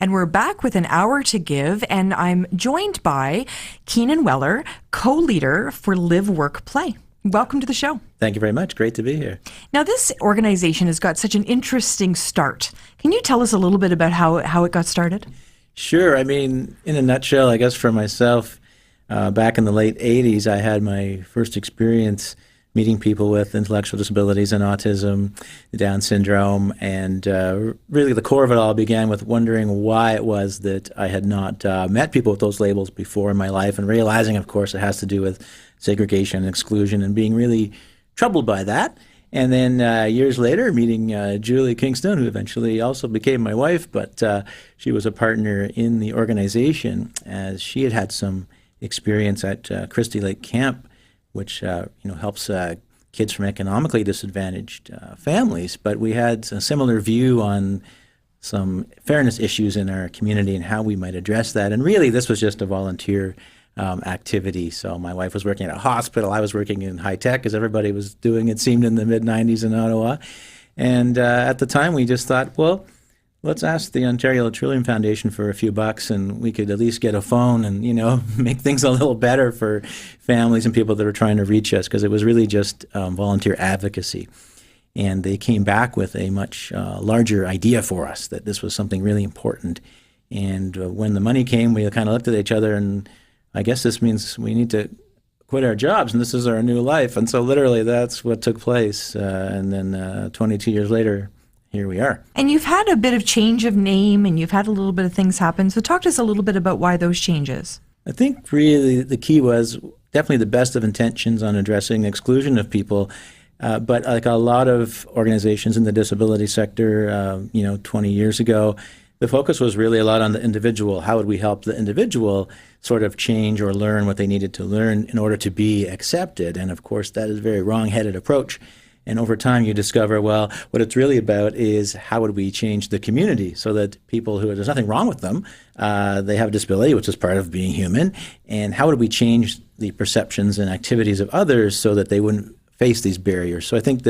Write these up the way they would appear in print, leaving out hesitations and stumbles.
And we're back with an hour to give, and I'm joined by Keenan Wellar, co-leader for LiveWorkPlay. Welcome to the show. Thank you very much. Great to be here. Now, this organization has got such an interesting start. Can you tell us a little bit about how it got started? Sure. I mean, in a nutshell, I guess for myself, back in the late 80s, I had my first experience meeting people with intellectual disabilities and autism, Down syndrome, and really the core of it all began with wondering why it was that I had not met people with those labels before in my life, and realizing, of course, it has to do with segregation and exclusion, and being really troubled by that. And then years later, meeting Julie Kingston, who eventually also became my wife, but she was a partner in the organization, as she had had some experience at Christie Lake Camp, which helps kids from economically disadvantaged families. But we had a similar view on some fairness issues in our community and how we might address that. And really, this was just a volunteer activity. So my wife was working at a hospital. I was working in high tech, as everybody was doing, it seemed, in the mid-90s in Ottawa. And at the time, we just thought, well, let's ask the Ontario Trillium Foundation for a few bucks, and we could at least get a phone and, make things a little better for families and people that are trying to reach us, because it was really just volunteer advocacy. And they came back with a much larger idea for us, that this was something really important. And when the money came, we kind of looked at each other, and I guess this means we need to quit our jobs, and this is our new life. And so literally that's what took place. And then 22 years later, here we are. And you've had a bit of change of name, and you've had a little bit of things happen. So talk to us a little bit about why those changes. I think really the key was definitely the best of intentions on addressing the exclusion of people. But like a lot of organizations in the disability sector, 20 years ago, the focus was really a lot on the individual. How would we help the individual sort of change or learn what they needed to learn in order to be accepted? And of course, that is a very wrong-headed approach. And over time, you discover, well, what it's really about is how would we change the community so that people who, there's nothing wrong with them, they have a disability, which is part of being human, and how would we change the perceptions and activities of others so that they wouldn't face these barriers? So I think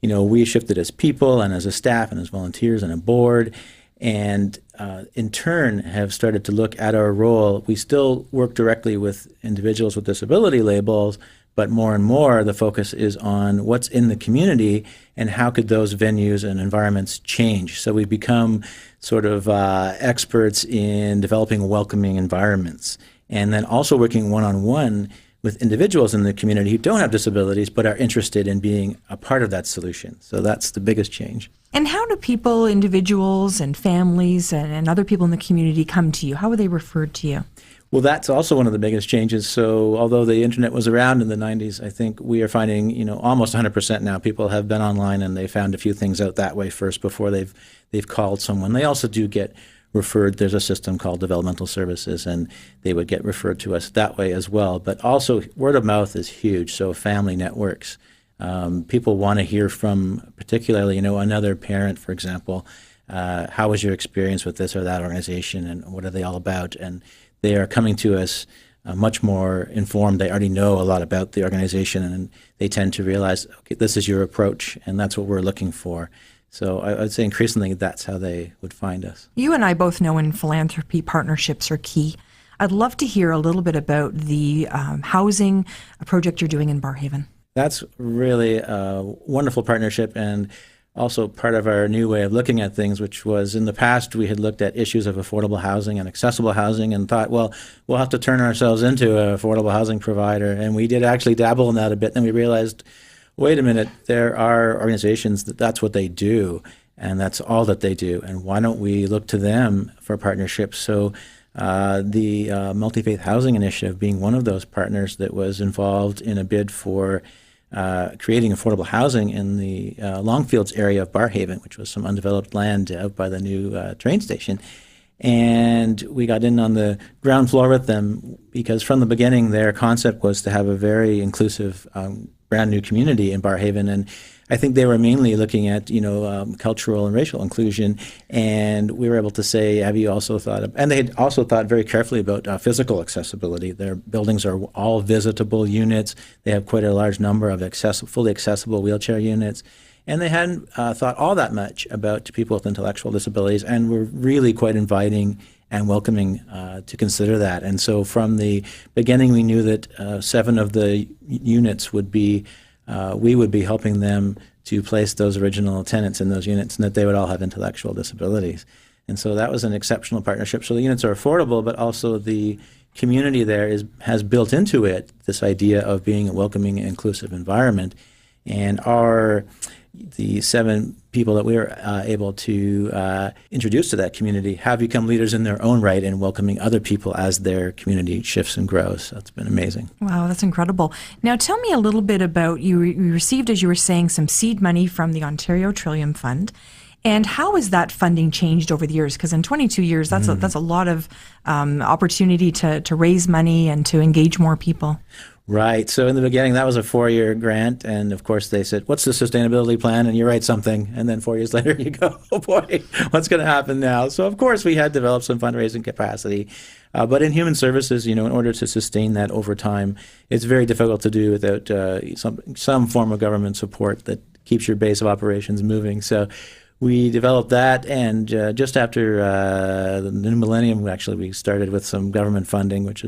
we shifted as people and as a staff and as volunteers and a board, and in turn have started to look at our role. We still work directly with individuals with disability labels, but more and more the focus is on what's in the community and how could those venues and environments change. So we become sort of experts in developing welcoming environments, and then also working one-on-one with individuals in the community who don't have disabilities but are interested in being a part of that solution. So that's the biggest change. And how do people, individuals and families and other people in the community come to you? How are they referred to you? Well, that's also one of the biggest changes. So although the internet was around in the 90s, I think we are finding, almost 100% now people have been online and they found a few things out that way first before they've called someone. They also do get referred. There's a system called developmental services, and they would get referred to us that way as well. But also word of mouth is huge. So family networks. People want to hear from particularly, another parent, for example. How was your experience with this or that organization, and what are they all about? And they are coming to us much more informed. They already know a lot about the organization, and they tend to realize, okay, this is your approach, and that's what we're looking for. So I would say increasingly that's how they would find us. You and I both know in philanthropy, partnerships are key. I'd love to hear a little bit about the housing project you're doing in Barrhaven. That's really a wonderful partnership, and also part of our new way of looking at things, which was in the past we had looked at issues of affordable housing and accessible housing and thought, well, we'll have to turn ourselves into an affordable housing provider. And we did actually dabble in that a bit. Then we realized, wait a minute, there are organizations that's what they do, and that's all that they do. And why don't we look to them for partnerships? So the Multi-Faith Housing Initiative being one of those partners that was involved in a bid for creating affordable housing in the Longfields area of Barrhaven, which was some undeveloped land out by the new train station. And we got in on the ground floor with them because from the beginning their concept was to have a very inclusive brand new community in Barrhaven. And I think they were mainly looking at, cultural and racial inclusion. And we were able to say, have you also thought of, and they had also thought very carefully about physical accessibility. Their buildings are all visitable units. They have quite a large number of fully accessible wheelchair units. And they hadn't thought all that much about people with intellectual disabilities, and were really quite inviting and welcoming to consider that. And so from the beginning, we knew that 7 of the units would be, we would be helping them to place those original tenants in those units, and that they would all have intellectual disabilities. And so that was an exceptional partnership. So the units are affordable, but also the community there has built into it this idea of being a welcoming, inclusive environment. And the 7 people that we were able to introduce to that community have become leaders in their own right in welcoming other people as their community shifts and grows. So it's been amazing. Wow, that's incredible. Now tell me a little bit about, you received, as you were saying, some seed money from the Ontario Trillium Fund. And how has that funding changed over the years? Because in 22 years, that's a lot of opportunity to raise money and to engage more people. Right. So in the beginning, that was a 4-year grant. And of course, they said, what's the sustainability plan? And you write something. And then 4 years later, you go, oh boy, what's going to happen now? So of course, we had developed some fundraising capacity. But in human services, in order to sustain that over time, it's very difficult to do without some form of government support that keeps your base of operations moving. So we developed that, and just after the new millennium, we started with some government funding, which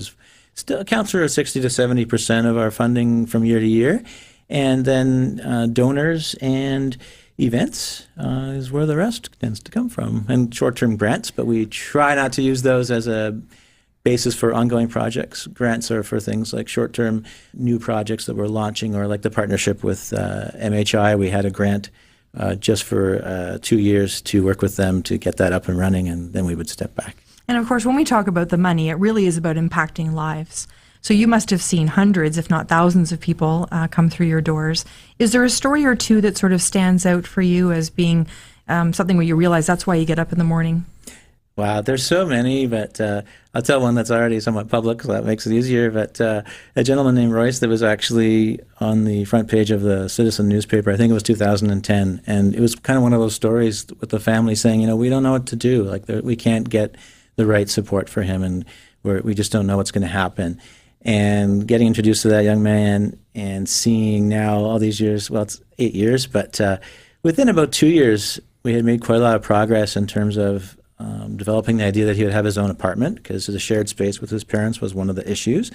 still accounts for 60 to 70% of our funding from year to year. And then donors and events is where the rest tends to come from, and short-term grants, but we try not to use those as a basis for ongoing projects. Grants are for things like short-term new projects that we're launching, or like the partnership with MHI. We had a grant just for 2 years to work with them to get that up and running, and then we would step back. And of course, when we talk about the money, it really is about impacting lives. So you must have seen hundreds, if not thousands, of people come through your doors. Is there a story or two that sort of stands out for you as being something where you realize that's why you get up in the morning? Wow, there's so many, but I'll tell one that's already somewhat public, so that makes it easier. But a gentleman named Royce that was actually on the front page of the Citizen newspaper, I think it was 2010, and it was kind of one of those stories with the family saying, we don't know what to do. Like, we can't get the right support for him, and we just don't know what's going to happen. And getting introduced to that young man and seeing now all these years, well, it's 8 years, but within about 2 years, we had made quite a lot of progress in terms of developing the idea that he would have his own apartment, because the shared space with his parents was one of the issues.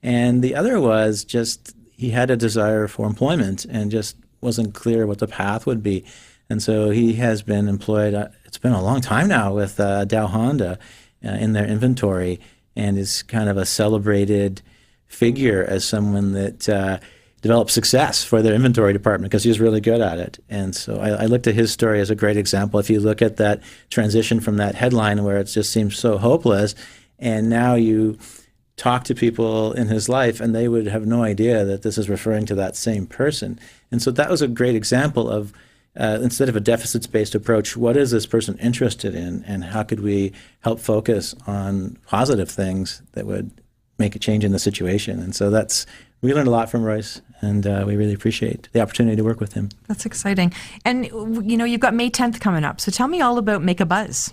And the other was just he had a desire for employment and just wasn't clear what the path would be. And so he has been employed, it's been a long time now, with Dow Honda in their inventory, and is kind of a celebrated figure as someone that developed success for their inventory department because he was really good at it. And so I looked at his story as a great example. If you look at that transition from that headline where it just seems so hopeless, and now you talk to people in his life and they would have no idea that this is referring to that same person. And so that was a great example of instead of a deficits-based approach, what is this person interested in, and how could we help focus on positive things that would make a change in the situation? And so we learned a lot from Royce, and we really appreciate the opportunity to work with him. That's exciting. And, you've got May 10th coming up, so tell me all about Make a Buzz.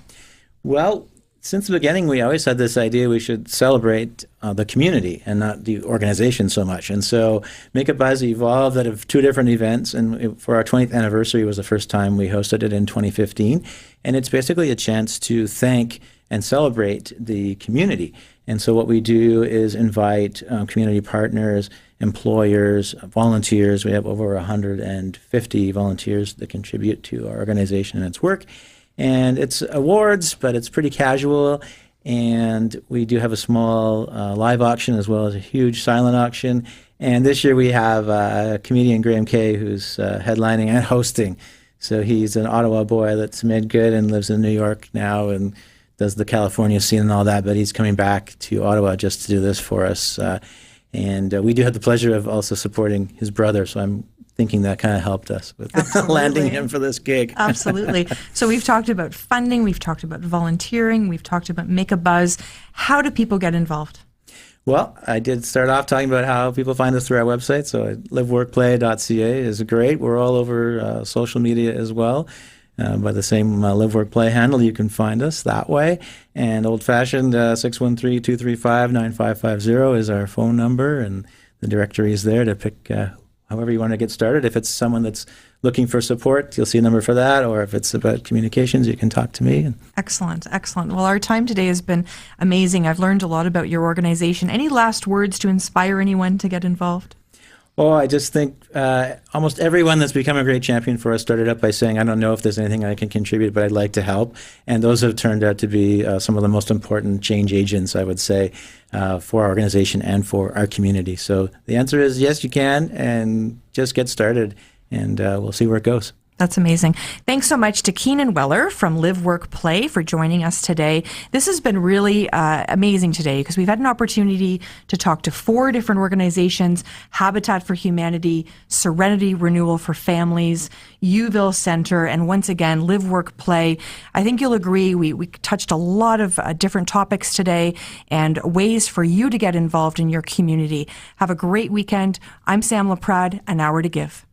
Well, since the beginning, we always had this idea we should celebrate the community and not the organization so much. And so Make a Buzz evolved out of 2 different events. And for our 20th anniversary was the first time we hosted it in 2015. And it's basically a chance to thank and celebrate the community. And so what we do is invite community partners, employers, volunteers. We have over 150 volunteers that contribute to our organization and its work. And it's awards, but it's pretty casual. And we do have a small live auction as well as a huge silent auction. And this year we have comedian Graham Kay, who's headlining and hosting. So he's an Ottawa boy that's made good and lives in New York now and does the California scene and all that. But he's coming back to Ottawa just to do this for us. And we do have the pleasure of also supporting his brother. So I'm thinking that kind of helped us with landing him for this gig. Absolutely. So we've talked about funding, we've talked about volunteering, we've talked about Make a Buzz. How do people get involved? Well, I did start off talking about how people find us through our website. So LiveWorkPlay.ca is great. We're all over social media as well. By the same LiveWorkPlay handle, you can find us that way. And old-fashioned 613-235-9550 is our phone number, and the directory is there to pick however you want to get started. If it's someone that's looking for support, you'll see a number for that. Or if it's about communications, you can talk to me. Excellent, excellent. Well, our time today has been amazing. I've learned a lot about your organization. Any last words to inspire anyone to get involved? Oh, I just think almost everyone that's become a great champion for us started up by saying, I don't know if there's anything I can contribute, but I'd like to help. And those have turned out to be some of the most important change agents, I would say, for our organization and for our community. So the answer is yes, you can, and just get started, and we'll see where it goes. That's amazing. Thanks so much to Keenan Wellar from LiveWorkPlay for joining us today. This has been really amazing today because we've had an opportunity to talk to 4 different organizations: Habitat for Humanity, Serenity Renewal for Families, Uville Center, and once again, LiveWorkPlay. I think you'll agree we touched a lot of different topics today and ways for you to get involved in your community. Have a great weekend. I'm Sam Laprade, An Hour to Give.